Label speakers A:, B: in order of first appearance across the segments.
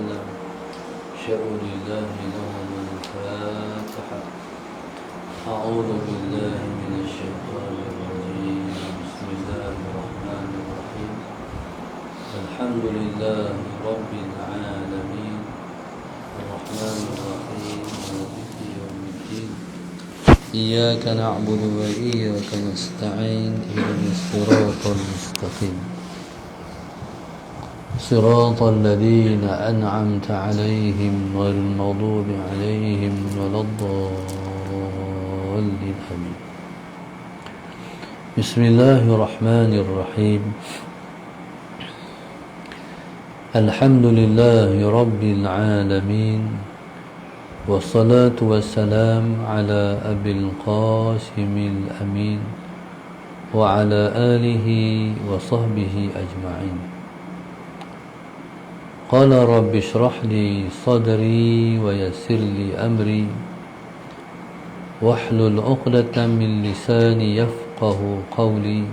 A: وسلم شأن الله لهم الفاتحة. أعوذ بالله من الشيطان الرجيم. بسم الله الرحمن الرحيم. الحمد لله رب العالمين الرحمن الرحيم مالك يوم الدين إياك نعبد وإياك نستعين اهدنا الصراط المستقيم صراط الذين أنعمت عليهم غير المغضوب عليهم ولا الضالين آمين. بسم الله الرحمن الرحيم. الحمد لله رب العالمين والصلاة والسلام على أبي القاسم الأمين وعلى آله وصحبه أجمعين. قال رب اشرح لي صدري ويسر لي أمري واحلل عقدة من لساني يفقه قولي.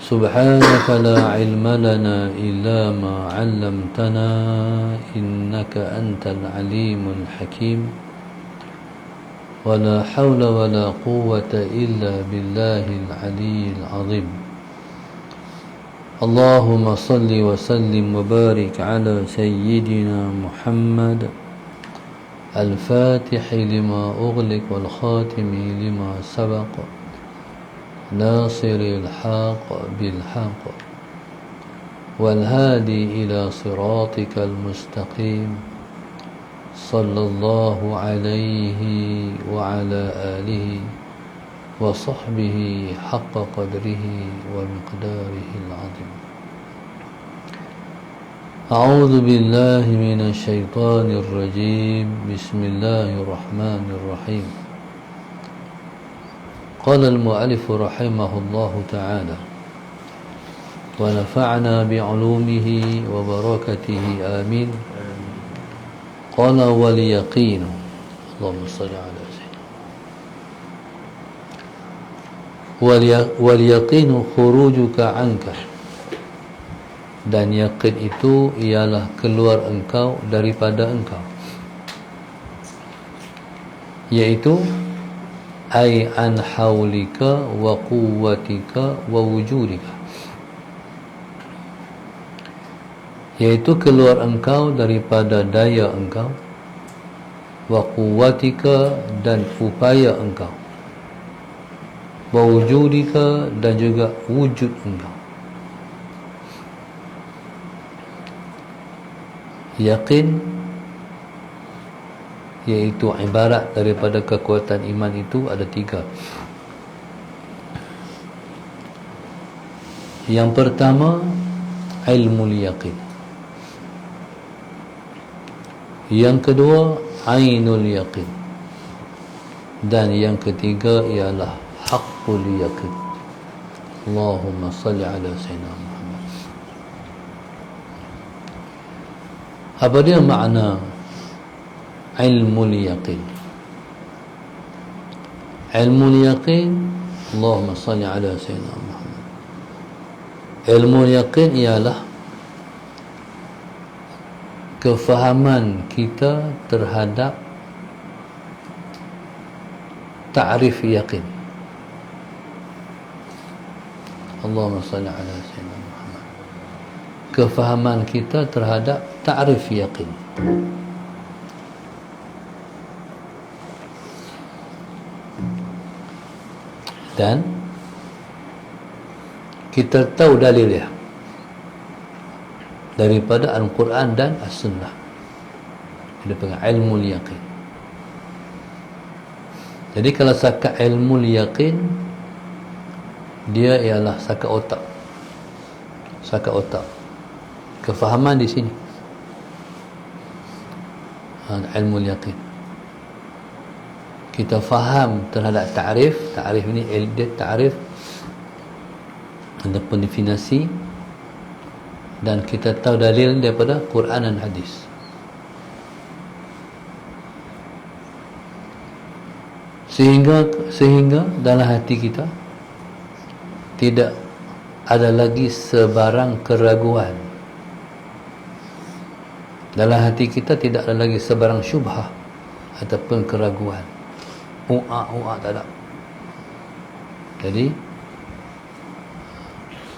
A: سبحانك لا علم لنا إلا ما علمتنا إنك أنت العليم الحكيم. ولا حول ولا قوة إلا بالله العلي العظيم. اللهم صل وسلم وبارك على سيدنا محمد الفاتح لما أغلق والخاتم لما سبق ناصر الحق بالحق والهادي إلى صراطك المستقيم صلى الله عليه وعلى آله وصحبه حق قدره ومقداره العظيم. أعوذ بالله من الشيطان الرجيم. بسم الله الرحمن الرحيم. قال المؤلف رحمه الله تعالى ونفعنا بعلومه وبركته آمين. قال واليقين. اللهم صل على سيدنا. واليقين خروجك عنك. Dan yakin itu ialah keluar engkau daripada engkau, yaitu ay an haulika wa quwwatika wa wujudika, yaitu keluar engkau daripada daya engkau, wa quwwatika dan upaya engkau, wa wujudika dan juga wujud engkau. Yakin iaitu ibarat daripada kekuatan iman itu ada tiga. Yang pertama ilmul yaqin, yang kedua ainul yaqin, dan yang ketiga ialah haqqul yaqin. Allahumma salli ala sayyidina Muhammad. Apa dia makna ilmul yaqin? Ilmul yaqin, Allahumma salli ala sayyidina Muhammad. Ilmul yaqin ialah kefahaman kita terhadap ta'rif yaqin. Allahumma salli ala sayyidina Muhammad. Kefahaman kita terhadap ta'rif yaqin. Dan kita tahu dalil dia daripada Al-Quran dan As-Sunnah. Dia panggil ilmul yaqin. Jadi kalau sakat ilmul yaqin, dia ialah sakat otak. Sakat otak. Kefahaman di sini. Ilmul yaqin. Kita faham terhadap ta'rif. Ta'rif ni dia ta'rif ataupun definisi, dan kita tahu dalil daripada Quran dan hadis. Sehingga dalam hati kita tidak ada lagi sebarang keraguan Dalam hati kita tidak ada lagi sebarang syubhah ataupun keraguan. Tak ada. Jadi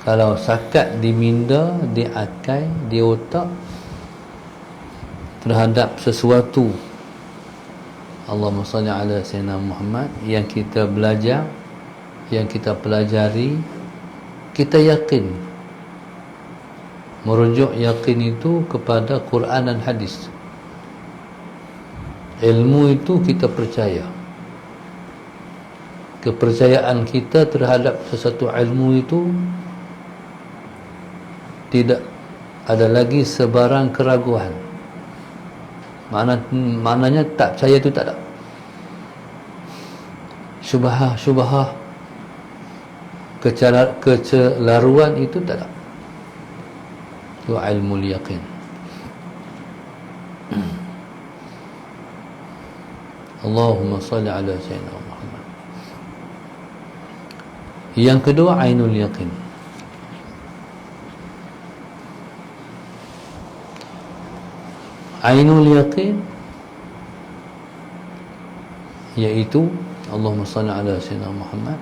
A: kalau sakat di minda, di akal, di otak terhadap sesuatu, Allahumma salli ala Sayyidina Muhammad, yang kita belajar, yang kita pelajari, kita yakin, merujuk yakin itu kepada Quran dan hadis. Ilmu itu kita percaya. Kepercayaan kita terhadap sesuatu ilmu itu tidak ada lagi sebarang keraguan. Maknanya tak percaya itu tak ada. Syubhah, kecelaruan itu tak ada. Itu ilmu yaqin. Allahumma salli ala Sayyidina Muhammad. Yang kedua, ainul yaqin. Ainul yaqin iaitu Allahumma salli ala Sayyidina Muhammad.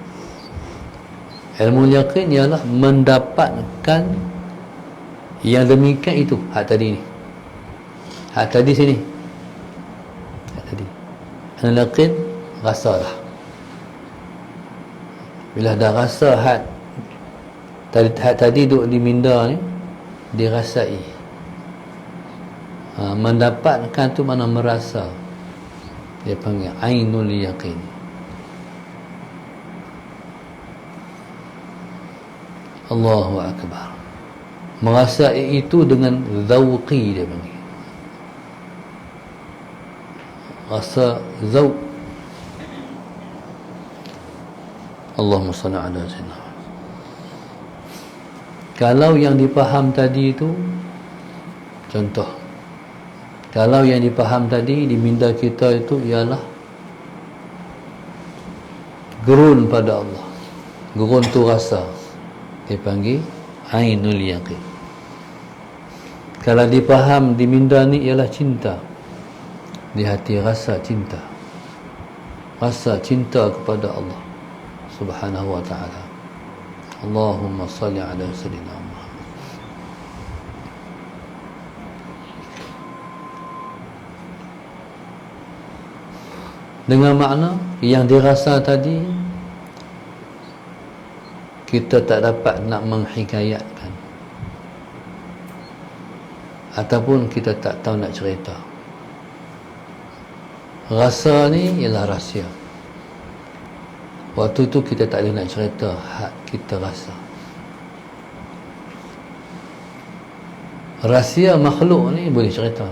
A: Ilmu yaqin ialah mendapatkan yang demikian itu. Hak tadi ni, hak tadi sini, hak tadi ainul yaqin, rasalah. Bila dah rasa hak tadi duduk di minda ni, dirasai. Mendapatkan tu mana merasa. Dia panggil ainul yaqin. Allahu akbar. Merasai itu dengan zauqi, dia panggil. Rasa zauq. Allahumma salli ala sayyidina. Kalau yang dipaham tadi itu, contoh, kalau yang dipaham tadi di minda kita itu ialah gerun pada Allah, gerun tu rasa, dipanggil ainul yaqin. Kalau dipaham di minda ni ialah cinta, di hati rasa cinta, rasa cinta kepada Allah Subhanahu wa ta'ala. Allahumma salli ala Sayyidina Muhammad. Dengan makna yang dirasa tadi, kita tak dapat nak menghikayatkan, ataupun kita tak tahu nak cerita. Rasa ni ialah rahsia. Waktu tu kita tak boleh nak cerita hak kita rasa. Rahsia makhluk ni boleh cerita,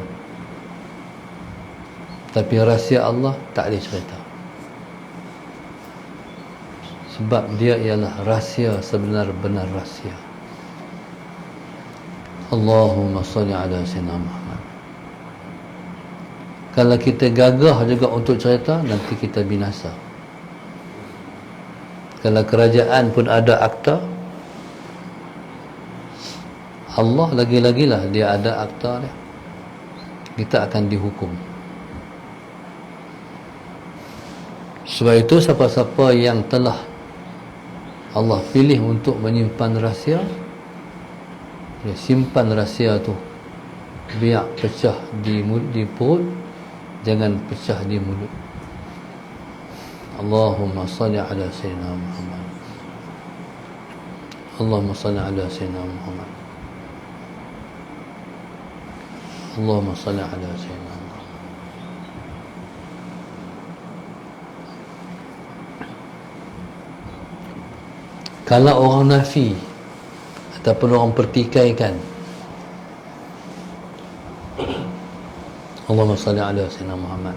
A: tapi rahsia Allah tak boleh cerita. Sebab dia ialah rahsia, sebenar-benar rahsia. Allahumma salli ala Sayyidina Muhammad. Kalau kita gagah juga untuk cerita, nanti kita binasa. Kalau kerajaan pun ada akta, Allah lagi-lagilah dia ada akta dia, kita akan dihukum. Sebab itu siapa-siapa yang telah Allah pilih untuk menyimpan rahsia, dia simpan rahsia tu, biar pecah di perut, jangan pecah di mulut. Allahumma salli ala Sayyidina Muhammad. Allahumma salli ala Sayyidina Muhammad. Allahumma salli ala Sayyidina Muhammad. Kalau orang nafi ataupun orang pertikaikan, Allahumma salli ala Sayyidina Muhammad,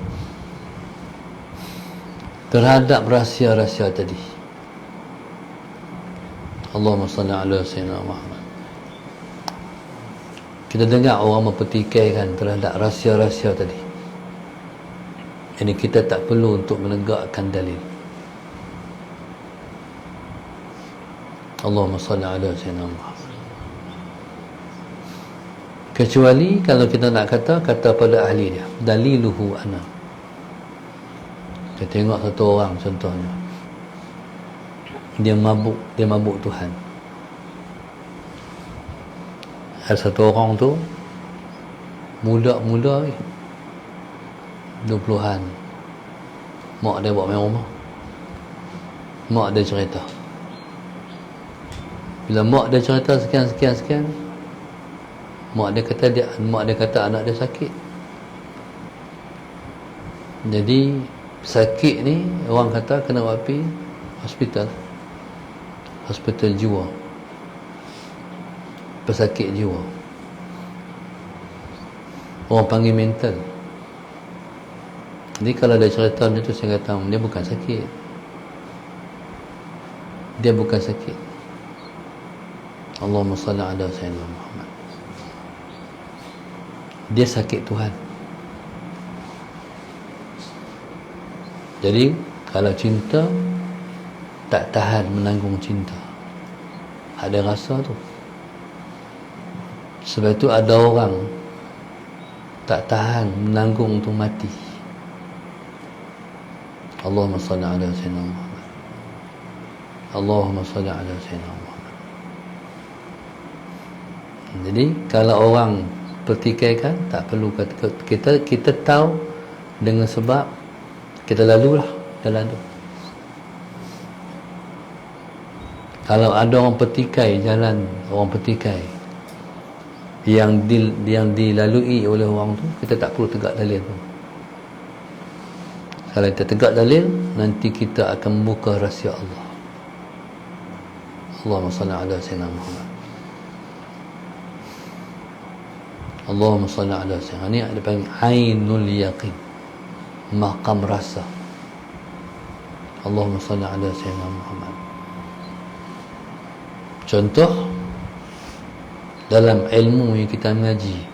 A: terhadap rahsia-rahsia tadi, Allahumma salli ala Sayyidina Muhammad. Kita dengar orang mempertikaikan terhadap rahsia-rahsia tadi, ini kita tak perlu untuk menegakkan dalil. Allahumma salli ala Sayyidina Muhammad. kecuali kalau kita nak kata pada ahli dia, daliluhu ana. Kita tengok satu orang contohnya, dia mabuk Tuhan. Ada satu orang tu muda 20-an, mak dia bawa main rumah, mak dia cerita, bila mak dia cerita sekian, mak dia kata anak dia sakit. Jadi sakit ni orang kata kena buat pergi hospital jiwa, pesakit jiwa, orang panggil mental. Jadi kalau dia cerita macam tu, saya kata dia bukan sakit, Allahumma salli ala sayyidina Muhammad, dia sakit Tuhan. Jadi kalau cinta tak tahan menanggung cinta, ada rasa tu. Sebab itu ada orang tak tahan menanggung untuk mati. Allahumma salli ala sayyidina Muhammad, Allahumma salli ala sayyidina Muhammad. Jadi kalau orang pertikaikan, tak perlu kita tahu dengan sebab kita lalulah jalan tu. Kalau ada orang pertikai jalan, orang pertikai yang dilalui oleh orang tu, kita tak perlu tegak dalil tu. Kalau kita tegak dalil, nanti kita akan membuka rahsia Allah. Allahumma salli ala sayyidina Muhammad, Allahumma salli ala sayyidina. Ini ada panggil ainul yaqin, maqam rasa. Allahumma salli ala sayyidina Muhammad. Contoh dalam ilmu yang kita mengaji,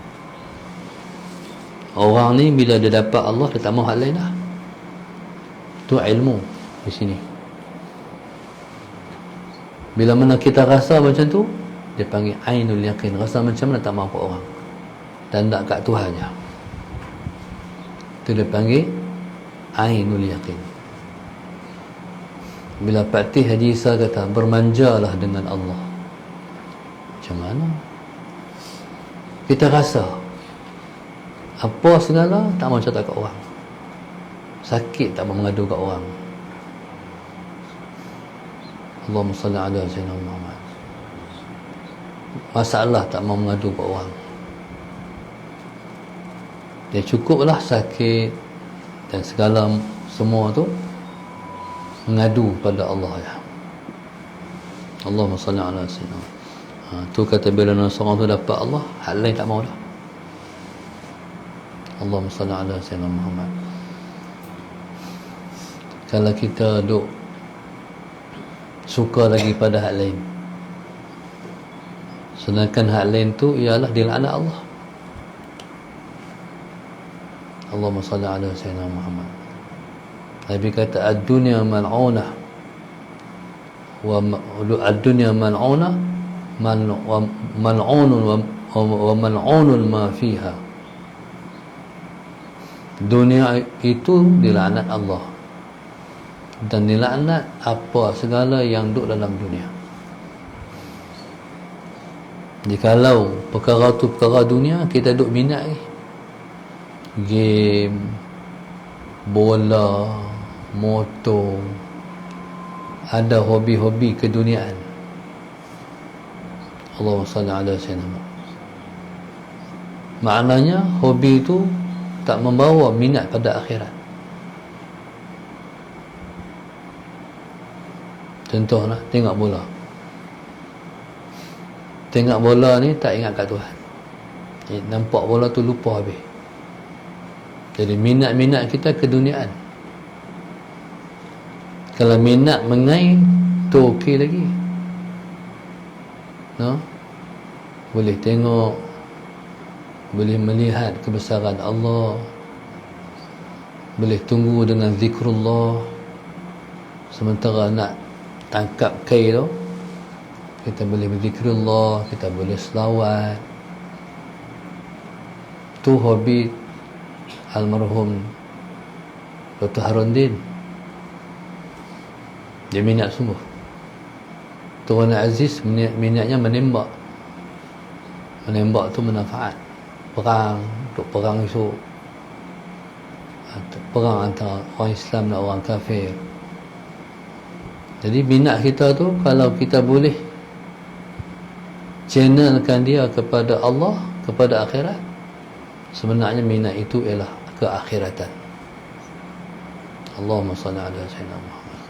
A: orang ni bila dia dapat Allah, dia tak mahu hal lain dah. Itu ilmu di sini. Bila mana kita rasa macam tu, dia panggil ainul yaqin. Rasa macam mana tak mahu kat orang dan nak kat Tuhan je. Itu dia panggil ainul yaqin. Bila Patih Haji Isa kata bermanjalah dengan Allah, macam mana? Kita rasa apa segala tak mahu cerita kat orang, sakit tak mahu mengadu kat orang. Allahumma salli ala sayyidina Muhammad. Masalah tak mahu mengadu kat orang, dia cukuplah sakit dan segala semua tu mengadu pada Allah ya. Allahumma salli ala sayyidina. Tu kata bila seorang tu dapat Allah, hal lain tak mahu dah. Allahumma salli ala sayyidina Muhammad. Kalau kita duk suka lagi pada hal lain, sedangkan hal lain tu ialah dilaknat Allah. Allahumma salli ala sayyidina Muhammad. Nabi kata ad-dunya mal'unah wa ad-dunya mal'unah mal'unun wa mal'unun ma fiha. Dunia itu dilaknat Allah dan dilaknat apa segala yang duduk dalam dunia. Jikalau perkara tu perkara dunia, kita duk minat game, bola, motor, ada hobi-hobi keduniaan. Allahumma salli ala sayyidina. Maknanya hobi itu tak membawa minat pada akhirat. Contohlah tengok bola. Tengok bola ni tak ingat kat Tuhan. Nampak bola tu lupa habis. Jadi minat-minat kita keduniaan. Kalau minat mengai tu okey lagi. No? Boleh tengok, boleh melihat kebesaran Allah, boleh tunggu dengan zikrullah. Sementara nak tangkap kai tu, kita boleh berzikrullah, kita boleh selawat. tu hobi almarhum Dr. Haruddin. Dia minat sungguh. Tuan Aziz minatnya menembak. Menembak tu manfaat. Perang, untuk perang esok. Perang antara orang Islam dan orang kafir. Jadi minat kita tu, kalau kita boleh channelkan dia kepada Allah, kepada akhirat, sebenarnya minat itu ialah keakhiratan. Allahumma salli ala sayyidina Muhammad.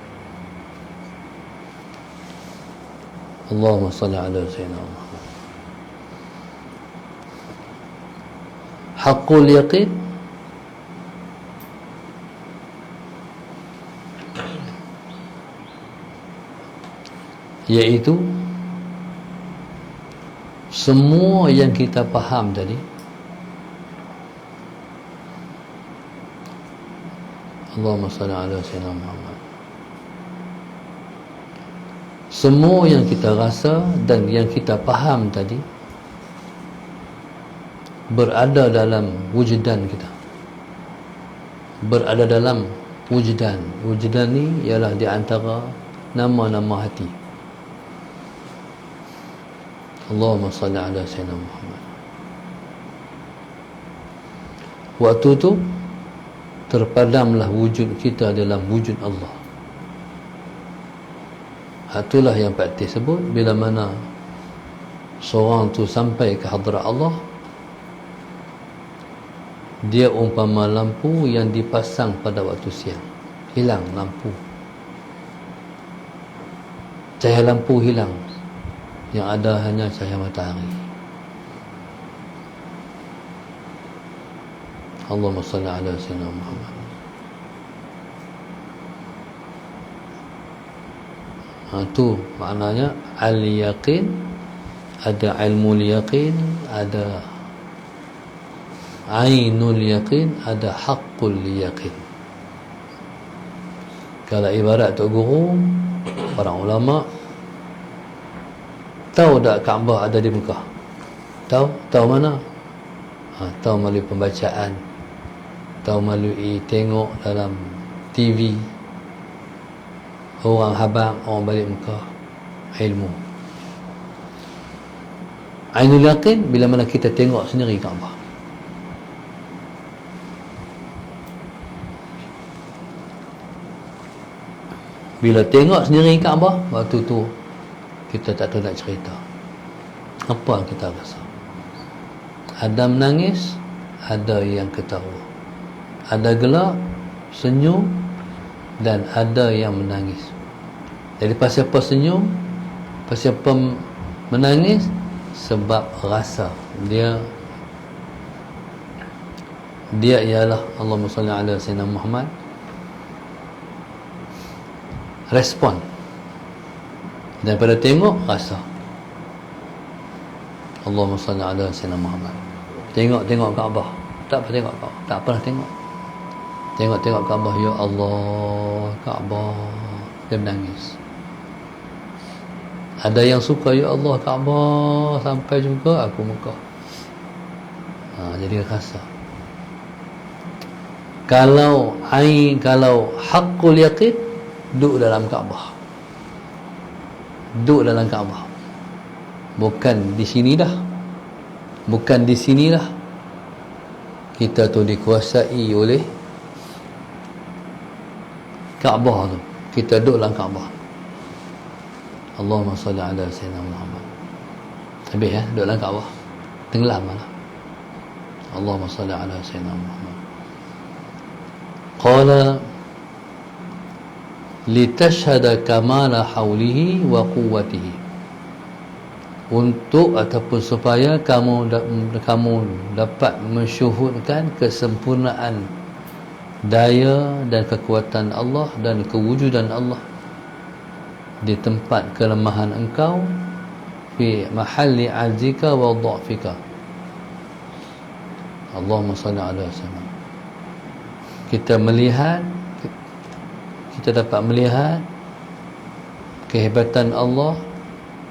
A: Allahumma salli ala sayyidina Muhammad. Haqqul yaqin, iaitu semua yang kita faham tadi, Allahumma salli ala sayyidina Muhammad, semua yang kita rasa dan yang kita faham tadi berada dalam wujudan kita, berada dalam wujudan. Wujudan ni ialah di antara nama-nama hati. Allahumma salli ala sayyidina Muhammad. Waktu tu terpadamlah wujud kita dalam wujud Allah. Itulah yang Pak Tih sebut, bila mana seorang tu sampai ke hadrat Allah, dia umpama lampu yang dipasang pada waktu siang. Hilang lampu, cahaya lampu hilang, yang ada hanya cahaya matahari. Allahumma salli ala sayyidina Muhammad. Itu maknanya al-yaqin. Ada ilmul yaqin, ada ainul yaqin, ada haqqul yaqin. Kalau ibarat Tok Guru, para ulama tahu tak Kaabah ada di Mekah? Tahu mana? Tahu melalui pembacaan, tahu melalui tengok dalam TV orang habang, orang balik Mekah, ilmu. Ainul yaqin, bila mana kita tengok sendiri Kaabah. Bila tengok sendiri Kaabah, waktu tu kita tak tahu nak cerita apa yang kita rasa. Ada menangis, ada yang ketawa, ada gelak, senyum, dan ada yang menangis. Jadi pasal apa senyum, pasal apa menangis? Sebab rasa dia ialah, Allahumma salli ala sayyidina Muhammad, respon daripada tengok rasa. Allahumma salli ala sayyidina Muhammad. Tengok Kaabah, tak pernah tengok Kaabah, tak pernah tengok. Tengok Kaabah, ya Allah, Kaabah, dia menangis. Ada yang suka, ya Allah, Kaabah, sampai juga aku Mekah. Jadi rasa. Kalau haqqul yaqin, duduk dalam Kaabah. Duduk dalam Kaabah. Bukan di sini dah. Bukan di sini dah. Kita tu dikuasai oleh Kaabah tu. Kita duduk dalam Kaabah. Allahumma salli ala sayyidina Muhammad. Habis ya, duduk dalam Kaabah. Tenggelam malah. Allahumma salli ala sayyidina Muhammad. Qala litashhada kamala haulihi wa quwwatihi, untuk ataupun supaya kamu dapat mensyuhudkan kesempurnaan daya dan kekuatan Allah dan kewujudan Allah di tempat kelemahan engkau, fi mahalli ajzika wa dha'fika. Allahumma salli ala sayyidina. Kita dapat melihat kehebatan Allah,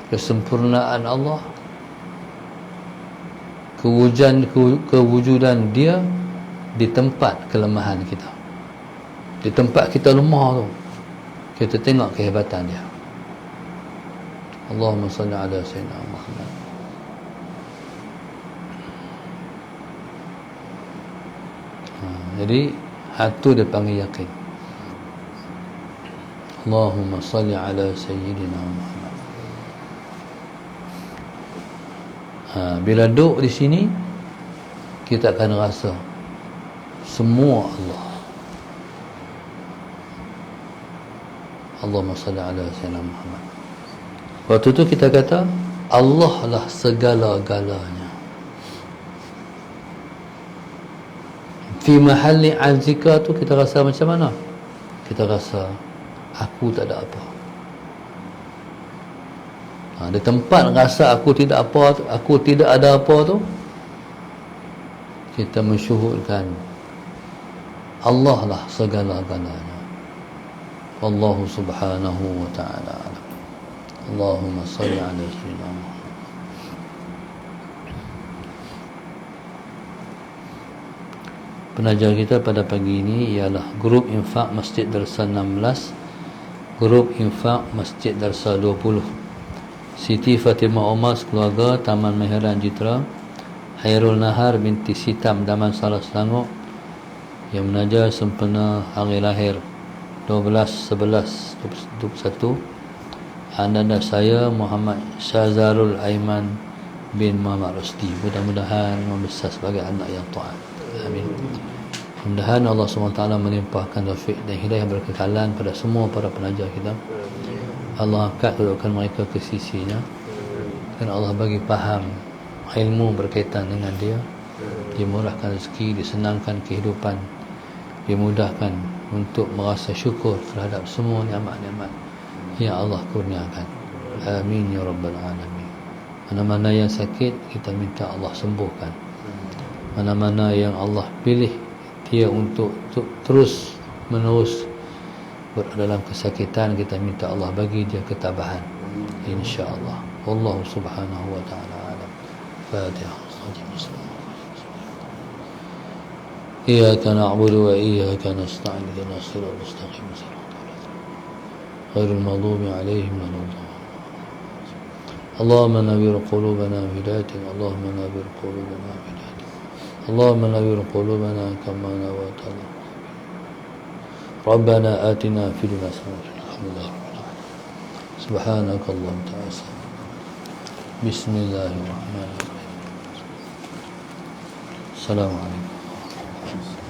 A: kesempurnaan Allah, kewujudan dia di tempat kelemahan kita, di tempat kita lemah tu kita tengok kehebatan dia. Allahumma salli ala sayyidina Muhammad. Jadi hatu dia panggil yakin. Allahumma salli ala sayyidina Muhammad. Bila duduk di sini kita akan rasa semua Allah. Allahumma salli ala sayyidina Muhammad. Waktu tu kita kata Allah lah segala-galanya. Fi mahalli azika tu kita rasa macam mana? Kita rasa aku tak ada apa. Di tempat rasa aku tidak apa, aku tidak ada apa tu, kita mensyuhudkan Allah lah segala-galanya. Wallahu subhanahu wa ta'ala alam. Allahumma salli ala sayyidina Muhammad. Penajar kita pada pagi ini ialah grup infak Masjid Darsa 16, grup infak Masjid Darsa 20. Siti Fatimah Omar keluarga Taman Meheran Jitra, Hairul Nahar binti Sitam Daman Salah Selangor, yang menajar sempena hari lahir 12/11/21. Anda saya Muhammad Syazarul Aiman bin Muhammad Rusdi. Mudah-mudahan membesar sebagai anak yang taat. Amin. Mudah-mudahan Allah SWT melimpahkan taufik dan hidayah berkekalan pada semua para pengajar kita. Allah angkat kedudukan mereka ke sisinya, dan Allah bagi faham ilmu berkaitan dengan dia, dimurahkan rezeki, disenangkan kehidupan, dimudahkan untuk merasa syukur terhadap semua nikmat-nikmat yang Allah kurniakan. Amin ya rabbal alamin. Mana-mana yang sakit kita minta Allah sembuhkan. Mana-mana yang Allah pilih dia untuk terus menerus berada dalam kesakitan, kita minta Allah bagi dia ketabahan, insya-Allah. Wallahu subhanahu wa ta'ala alam. Fatihah. Iyyaka na'budu wa iyyaka nasta'in. Ihdinas siratal mustaqim. Ghairil maghdubi 'alaihim waladdallin. Allahumma nawwir qulubana bihidayatik. Allahumma nawwir qulubana bihidayatik. Allahumma nawwir qulubana kama nawwarta. Rabbana atina fid dunya hasanatan wa fil akhirati hasanatan. Subhanakallahumma wa ta'ala. Bismillahirrahmanirrahim. Assalamualaikum.